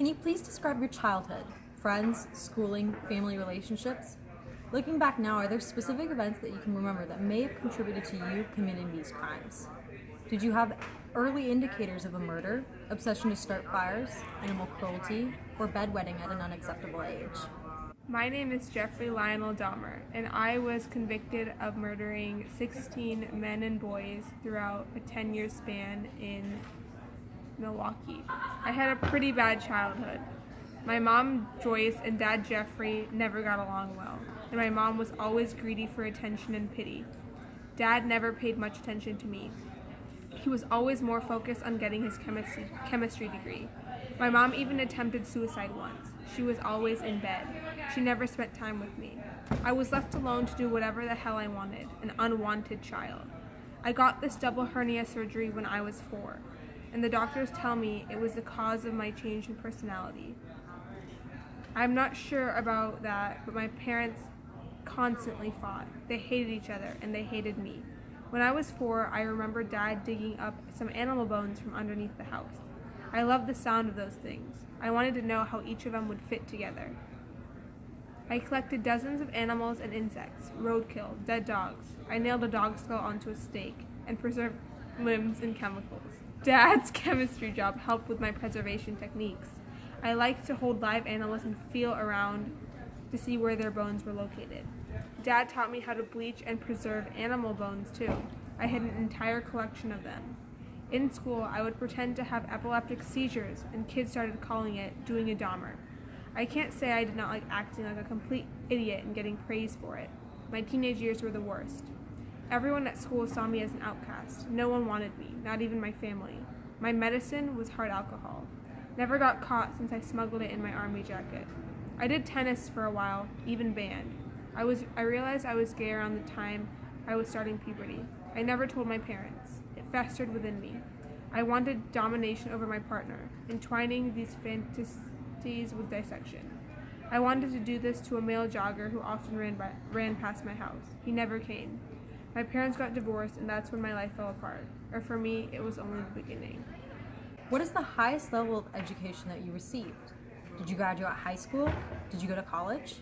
Can you please describe your childhood? Friends, schooling, family relationships? Looking back now, are there specific events that you can remember that may have contributed to you committing these crimes? Did you have early indicators of a murder, obsession to start fires, animal cruelty, or bedwetting at an unacceptable age? My name is Jeffrey Lionel Dahmer, and I was convicted of murdering 16 men and boys throughout a 10-year span in Milwaukee. I had a pretty bad childhood. My mom, Joyce, and dad, Jeffrey, never got along well, and my mom was always greedy for attention and pity. Dad never paid much attention to me. He was always more focused on getting his chemistry degree. My mom even attempted suicide once. She was always in bed. She never spent time with me. I was left alone to do whatever the hell I wanted, an unwanted child. I got this double hernia surgery when I was 4, and the doctors tell me it was the cause of my change in personality. I'm not sure about that, but my parents constantly fought. They hated each other, and they hated me. When I was 4, I remember Dad digging up some animal bones from underneath the house. I loved the sound of those things. I wanted to know how each of them would fit together. I collected dozens of animals and insects, roadkill, dead dogs. I nailed a dog skull onto a stake and preserved limbs in chemicals. Dad's chemistry job helped with my preservation techniques. I liked to hold live animals and feel around to see where their bones were located. Dad taught me how to bleach and preserve animal bones too. I had an entire collection of them. In school, I would pretend to have epileptic seizures, and kids started calling it doing a Dahmer. I can't say I did not like acting like a complete idiot and getting praise for it. My teenage years were the worst. Everyone at school saw me as an outcast. No one wanted me, not even my family. My medicine was hard alcohol. Never got caught since I smuggled it in my army jacket. I did tennis for a while, even band. I realized I was gay around the time I was starting puberty. I never told my parents. It festered within me. I wanted domination over my partner, entwining these fantasies with dissection. I wanted to do this to a male jogger who often ran past my house. He never came. My parents got divorced, and that's when my life fell apart. Or for me, it was only the beginning. What is the highest level of education that you received? Did you graduate high school? Did you go to college?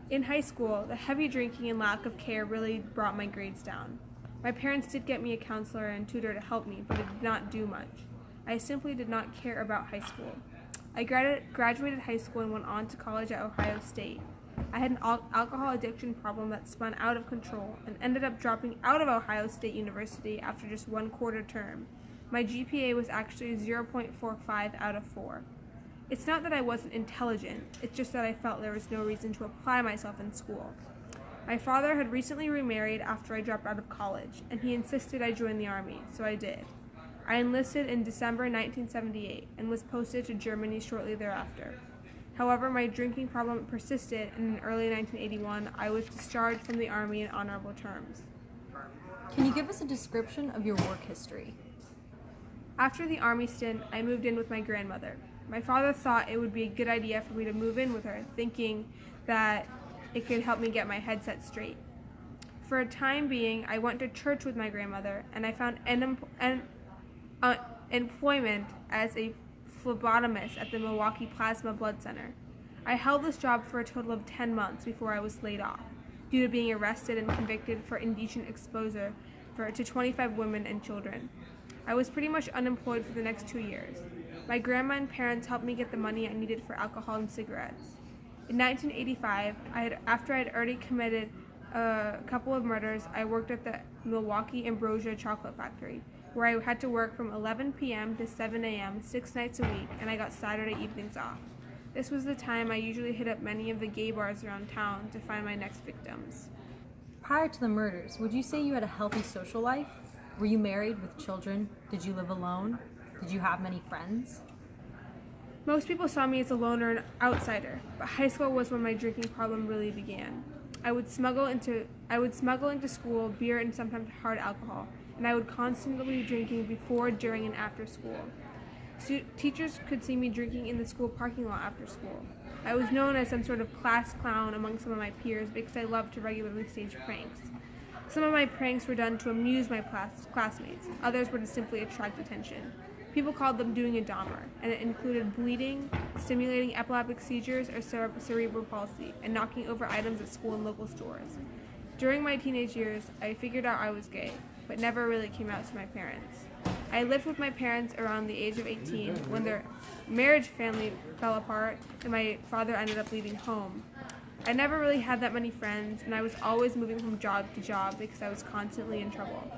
In high school, the heavy drinking and lack of care really brought my grades down. My parents did get me a counselor and tutor to help me, but it did not do much. I simply did not care about high school. I graduated high school and went on to college at Ohio State. I had an alcohol addiction problem that spun out of control and ended up dropping out of Ohio State University after just 1 quarter term. My GPA was actually 0.45 out of 4. It's not that I wasn't intelligent, it's just that I felt there was no reason to apply myself in school. My father had recently remarried after I dropped out of college, and he insisted I join the Army, so I did. I enlisted in December 1978 and was posted to Germany shortly thereafter. However, my drinking problem persisted, and in early 1981, I was discharged from the Army in honorable terms. Can you give us a description of your work history? After the Army stint, I moved in with my grandmother. My father thought it would be a good idea for me to move in with her, thinking that it could help me get my head set straight. For a time being, I went to church with my grandmother, and I found employment as a phlebotomist at the Milwaukee Plasma Blood Center. I held this job for a total of 10 months before I was laid off, due to being arrested and convicted for indecent exposure to 25 women and children. I was pretty much unemployed for the next 2 years. My grandma and parents helped me get the money I needed for alcohol and cigarettes. In 1985, after I had already committed a couple of murders, I worked at the Milwaukee Ambrosia Chocolate Factory, where I had to work from 11 p.m. to 7 a.m. 6 nights a week, and I got Saturday evenings off. This was the time I usually hit up many of the gay bars around town to find my next victims. Prior to the murders, would you say you had a healthy social life? Were you married with children? Did you live alone? Did you have many friends? Most people saw me as a loner and outsider, but high school was when my drinking problem really began. I would smuggle into school beer and sometimes hard alcohol, and I would constantly be drinking before, during, and after school. Teachers could see me drinking in the school parking lot after school. I was known as some sort of class clown among some of my peers because I loved to regularly stage pranks. Some of my pranks were done to amuse my classmates. Others were to simply attract attention. People called them doing a Dahmer, and it included bleeding, stimulating epileptic seizures or cerebral palsy, and knocking over items at school and local stores. During my teenage years, I figured out I was gay, but never really came out to my parents. I lived with my parents around the age of 18 when their marriage family fell apart and my father ended up leaving home. I never really had that many friends, and I was always moving from job to job because I was constantly in trouble.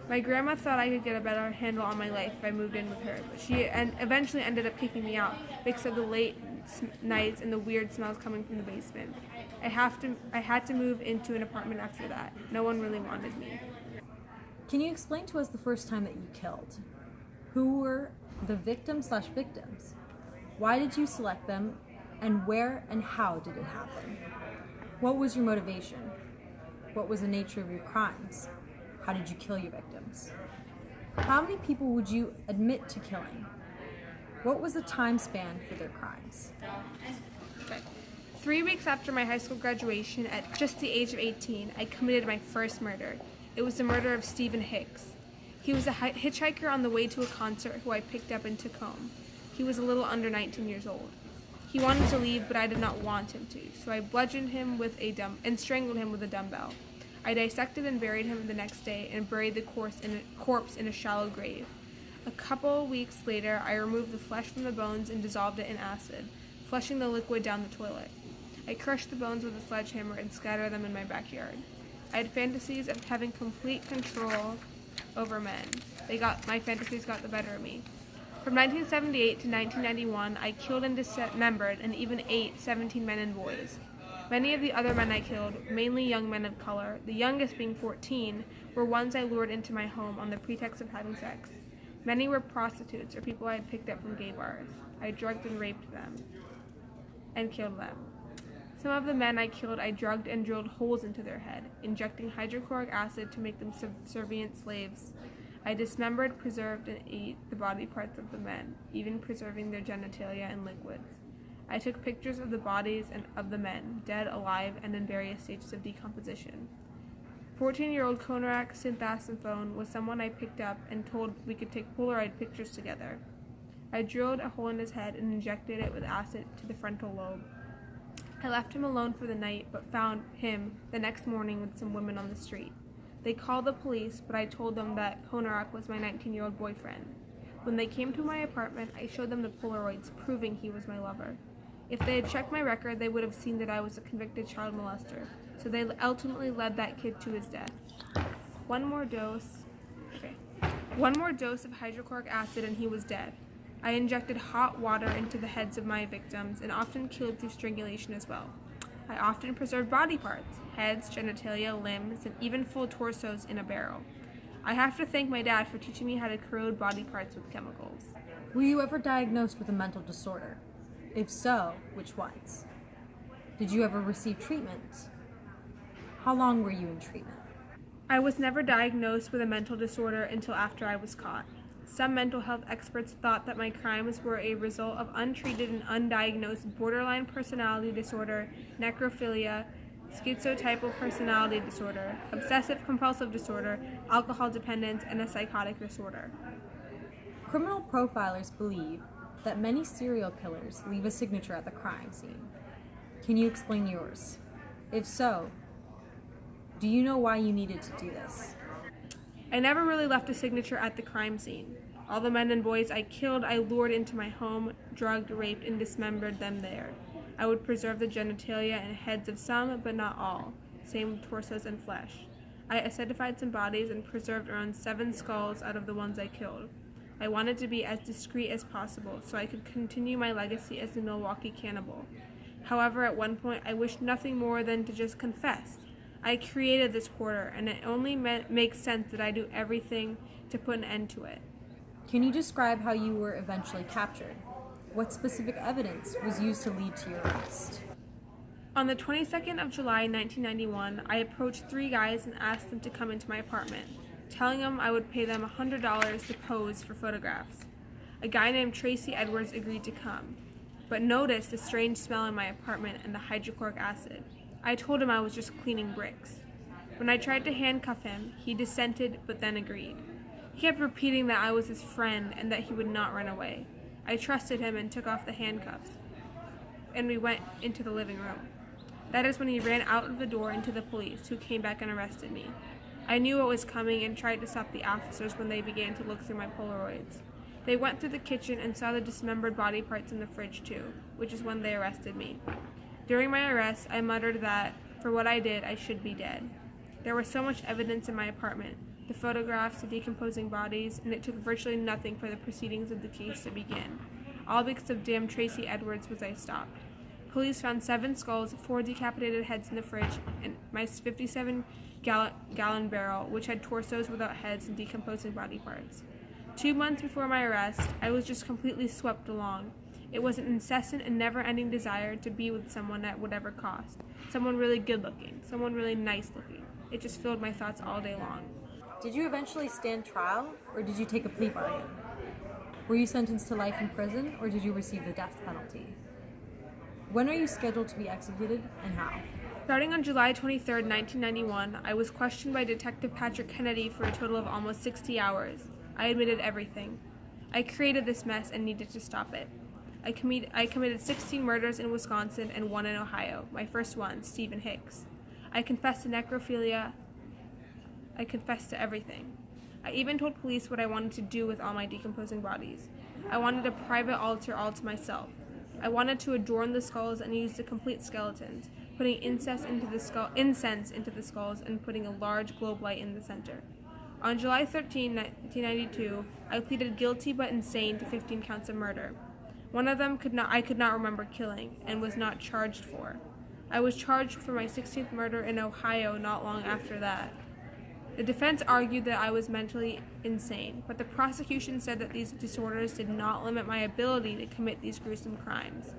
My grandma thought I could get a better handle on my life if I moved in with her, but she eventually ended up kicking me out because of the late nights and the weird smells coming from the basement. I had to move into an apartment after that. No one really wanted me. Can you explain to us the first time that you killed? Who were the victims/victims? Why did you select them? And where and how did it happen? What was your motivation? What was the nature of your crimes? How did you kill your victims? How many people would you admit to killing? What was the time span for their crimes? Okay. 3 weeks after my high school graduation, at just the age of 18, I committed my first murder. It was the murder of Stephen Hicks. He was a hitchhiker on the way to a concert who I picked up and took home. He was a little under 19 years old. He wanted to leave, but I did not want him to, so I bludgeoned him and strangled him with a dumbbell. I dissected and buried him the next day and buried the corpse in a shallow grave. A couple weeks later, I removed the flesh from the bones and dissolved it in acid, flushing the liquid down the toilet. I crushed the bones with a sledgehammer and scattered them in my backyard. I had fantasies of having complete control over men. My fantasies got the better of me. From 1978 to 1991, I killed and dismembered and even ate 17 men and boys. Many of the other men I killed, mainly young men of color, the youngest being 14, were ones I lured into my home on the pretext of having sex. Many were prostitutes or people I had picked up from gay bars. I drugged and raped them and killed them. Some of the men I killed, I drugged and drilled holes into their head, injecting hydrochloric acid to make them subservient slaves. I dismembered, preserved, and ate the body parts of the men, even preserving their genitalia and liquids. I took pictures of the bodies of the men, dead, alive, and in various stages of decomposition. 14-year-old Konarak Synthasophone was someone I picked up and told we could take Polaroid pictures together. I drilled a hole in his head and injected it with acid to the frontal lobe. I left him alone for the night, but found him the next morning with some women on the street. They called the police, but I told them that Konarak was my 19-year-old boyfriend. When they came to my apartment, I showed them the Polaroids, proving he was my lover. If they had checked my record, they would have seen that I was a convicted child molester, so they ultimately led that kid to his death. One more dose of hydrochloric acid and he was dead. I injected hot water into the heads of my victims and often killed through strangulation as well. I often preserved body parts, heads, genitalia, limbs, and even full torsos in a barrel. I have to thank my dad for teaching me how to corrode body parts with chemicals. Were you ever diagnosed with a mental disorder? If so, which ones? Did you ever receive treatment? How long were you in treatment? I was never diagnosed with a mental disorder until after I was caught. Some mental health experts thought that my crimes were a result of untreated and undiagnosed borderline personality disorder, necrophilia, schizotypal personality disorder, obsessive-compulsive disorder, alcohol dependence, and a psychotic disorder. Criminal profilers believe that many serial killers leave a signature at the crime scene. Can you explain yours? If so, do you know why you needed to do this? I never really left a signature at the crime scene. All the men and boys I killed, I lured into my home, drugged, raped, and dismembered them there. I would preserve the genitalia and heads of some, but not all. Same with torsos and flesh. I acidified some bodies and preserved around 7 skulls out of the ones I killed. I wanted to be as discreet as possible so I could continue my legacy as the Milwaukee cannibal. However, at one point, I wished nothing more than to just confess. I created this quarter, and it only makes sense that I do everything to put an end to it. Can you describe how you were eventually captured? What specific evidence was used to lead to your arrest? On the 22nd of July, 1991, I approached 3 guys and asked them to come into my apartment, telling them I would pay them $100 to pose for photographs. A guy named Tracy Edwards agreed to come, but noticed the strange smell in my apartment and the hydrochloric acid. I told him I was just cleaning bricks. When I tried to handcuff him, he dissented but then agreed. He kept repeating that I was his friend and that he would not run away. I trusted him and took off the handcuffs, and we went into the living room. That is when he ran out of the door into the police, who came back and arrested me. I knew what was coming and tried to stop the officers when they began to look through my Polaroids. They went through the kitchen and saw the dismembered body parts in the fridge too, which is when they arrested me. During my arrest, I muttered that, for what I did, I should be dead. There was so much evidence in my apartment, the photographs, the decomposing bodies, and it took virtually nothing for the proceedings of the case to begin. All because of damn Tracy Edwards was I stopped. Police found 7 skulls, 4 decapitated heads in the fridge, and my 57-gallon barrel, which had torsos without heads and decomposing body parts. 2 months before my arrest, I was just completely swept along. It was an incessant and never-ending desire to be with someone at whatever cost. Someone really good-looking, someone really nice-looking. It just filled my thoughts all day long. Did you eventually stand trial, or did you take a plea bargain? Were you sentenced to life in prison, or did you receive the death penalty? When are you scheduled to be executed, and how? Starting on July 23, 1991, I was questioned by Detective Patrick Kennedy for a total of almost 60 hours. I admitted everything. I created this mess and needed to stop it. I committed 16 murders in Wisconsin and 1 in Ohio, my first one, Stephen Hicks. I confessed to necrophilia. I confessed to everything. I even told police what I wanted to do with all my decomposing bodies. I wanted a private altar all to myself. I wanted to adorn the skulls and use the complete skeletons, putting incense into the skulls and putting a large globe light in the center. On July 13, 1992, I pleaded guilty but insane to 15 counts of murder. One of them I could not remember killing and was not charged for. I was charged for my 16th murder in Ohio not long after that. The defense argued that I was mentally insane, but the prosecution said that these disorders did not limit my ability to commit these gruesome crimes.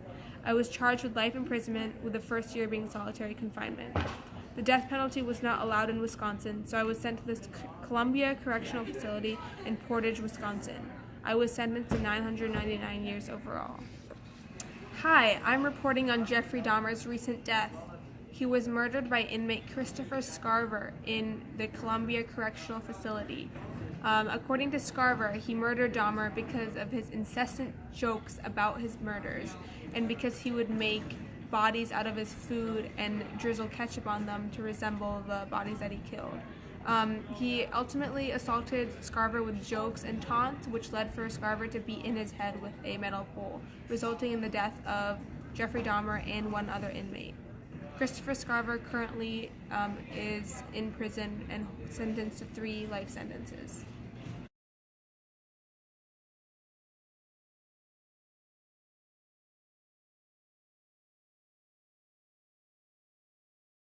I was charged with life imprisonment, with the first year being solitary confinement. The death penalty was not allowed in Wisconsin, so I was sent to the Columbia Correctional Facility in Portage, Wisconsin. I was sentenced to 999 years overall. Hi, I'm reporting on Jeffrey Dahmer's recent death. He was murdered by inmate Christopher Scarver in the Columbia Correctional Facility. According to Scarver, he murdered Dahmer because of his incessant jokes about his murders and because he would make bodies out of his food and drizzle ketchup on them to resemble the bodies that he killed. He ultimately assaulted Scarver with jokes and taunts, which led for Scarver to beat in his head with a metal pole, resulting in the death of Jeffrey Dahmer and 1 other inmate. Christopher Scarver currently is in prison and sentenced to 3 life sentences.